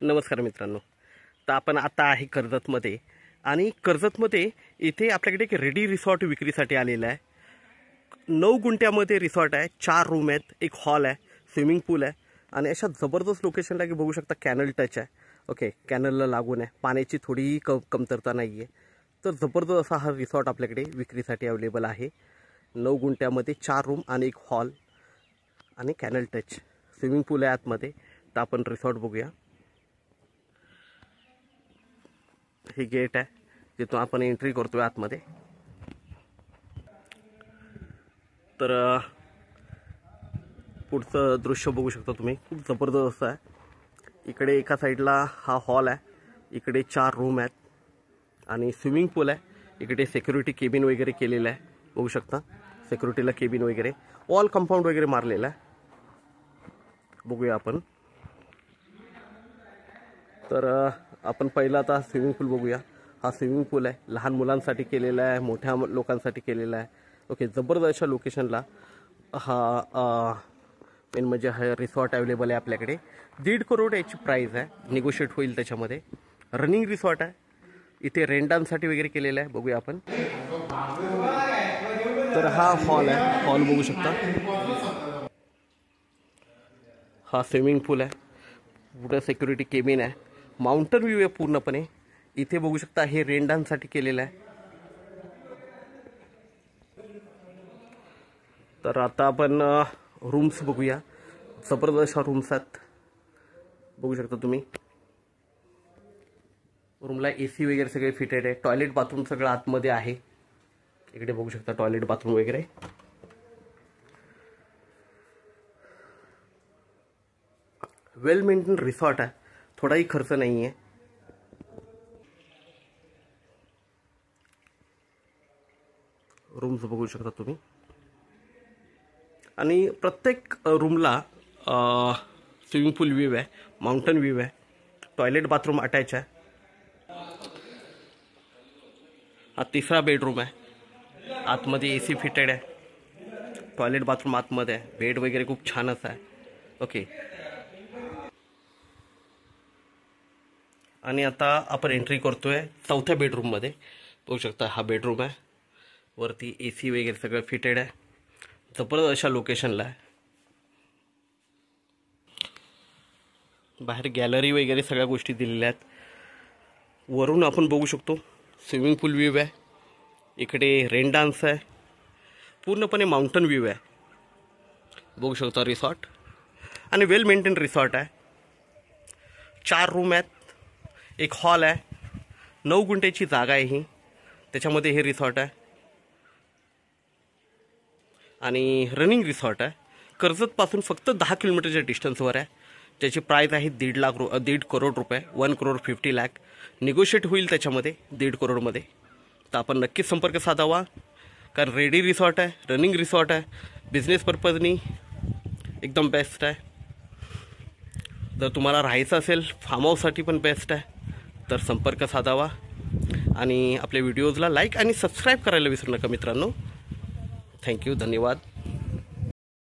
नमस्कार मित्रांनो. तर आपण आता आहे कर्जतमध्ये आणि कर्जतमध्ये इथे आपल्याकडे एक रेडी रिसॉर्ट विक्रीसाठी आलेला आहे. 9 गुंठ्यामध्ये रिसॉर्ट आहे, 4 रूम आहेत, एक हॉल आहे, स्विमिंग पूल आहे आणि अशा जबरदस्त लोकेशनला की बघू शकता कॅनल टच आहे. ओके, कॅनलला लागून आहे, पाण्याची थोडी कमतरता नाही आहे. तर जबरदस्त असा हा रिसॉर्ट आपल्याकडे विक्रीसाठी अवेलेबल आहे. 9 गुंठ्यामध्ये 4 रूम आणि एक हॉल आणि कॅनल टच, स्विमिंग पूल आहे आतमध्ये. तर आपण रिसॉर्ट बघूया. हे गेट आहे जिथून आपण एंट्री करतोय आतमध्ये. तर पुढचं दृश्य बघू शकता तुम्ही, खूप जबरदस्त आहे. इकडे एका साईडला हा हॉल आहे, इकडे 4 रूम आहेत आणि स्विमिंग पूल आहे. इकडे सिक्युरिटी केबिन वगैरे केलेलं आहे, बघू शकता. सिक्युरिटीला केबिन वगैरे, वॉल कंपाऊंड वगैरे मारलेला आहे. बघूया आपण. तर आपण पहिला आता स्विमिंग पूल बघूया. हा स्विमिंग पूल आहे, लहान मुलांसाठी केलेला आहे, मोठ्या लोकांसाठी केलेला आहे. ओके, जबरदस्त अशा लोकेशनला हा मेन म्हणजे हा रिसॉर्ट अवेलेबल आहे आपल्याकडे. 1.5 करोड याची प्राईस आहे, निगोशिएट होईल त्याच्यामध्ये. रनिंग रिसॉर्ट आहे, इथे रेंटांसाठी वगैरे केलेला आहे. बघूया आपण. तर हा हॉल आहे, हॉल बघू शकता. हा स्विमिंग पूल आहे, पुढे सिक्युरिटी केबिन आहे, माउंटन व्ह्यू आहे पूर्णपणे. इथे बघू शकता हे रेंडांसाठी केलेलं आहे. तर आता आपण रूम्स बघूया. जबरदस्त रूम्स आहेत, बघू शकता तुम्ही. रूमला AC वगैरे सगळे फिटेड आहे. टॉयलेट बाथरूम सगळं आतमध्ये आहे. इकडे बघू शकता टॉयलेट बाथरूम वगैरे. वेल मेंटेन रिसॉर्ट आहे, थोडाही खर्च नाही आहे. रूम्स बघू शकता तुम्ही. आणि प्रत्येक रूमला स्विमिंग पूल व्ह्यू आहे, माउंटन व्ह्यू आहे, टॉयलेट बाथरूम अटॅच आहे. हा 3रा बेडरूम आहे, आतमध्ये AC फिटेड आहे, टॉयलेट बाथरूम आतमध्ये आहे, बेड वगैरे खूप छानच आहे. ओके, आणि आता आपण एंट्री करतोय 4थ्या बेडरूममध्ये. बघू शकता हा बेडरूम आहे, वरती AC वगैरे सगळं फिटेड आहे. जबरदस्त अशा लोकेशनला आहे. बाहेर गॅलरी वगैरे सगळ्या गोष्टी दिलेल्या आहेत. वरून आपण बघू शकतो स्विमिंग पूल व्ह्यू आहे, इकडे रेन डान्स आहे, पूर्णपणे माउंटन व्ह्यू आहे. बघू शकता रिसॉर्ट आणि वेल मेंटेन रिसॉर्ट आहे. 4 रूम आहेत, एक हॉल आहे, 9 गुंठ्याची जागा आहे ही, त्याच्यामध्ये हे रिसॉर्ट आहे. आणि रनिंग रिसॉर्ट आहे. कर्जतपासून फक्त 10 किलोमीटरच्या डिस्टन्सवर आहे. त्याची प्राईस आहे 1.5 करोड रुपये, 1,50,00,000. निगोशिएट होईल त्याच्यामध्ये 1.5 करोडमध्ये. तर आपण नक्कीच संपर्क साधावा, कारण रेडी रिसॉर्ट आहे, रनिंग रिसॉर्ट आहे, बिझनेस पर्पजनी एकदम बेस्ट आहे. जर तुम्हाला राहायचं असेल, फार्म हाऊससाठी पण बेस्ट आहे. तर संपर्क साधावा आणि आपल्या व्हिडिओजला लाईक आणि सबस्क्राईब करायला विसरू नका मित्रांनो. थँक्यू, धन्यवाद.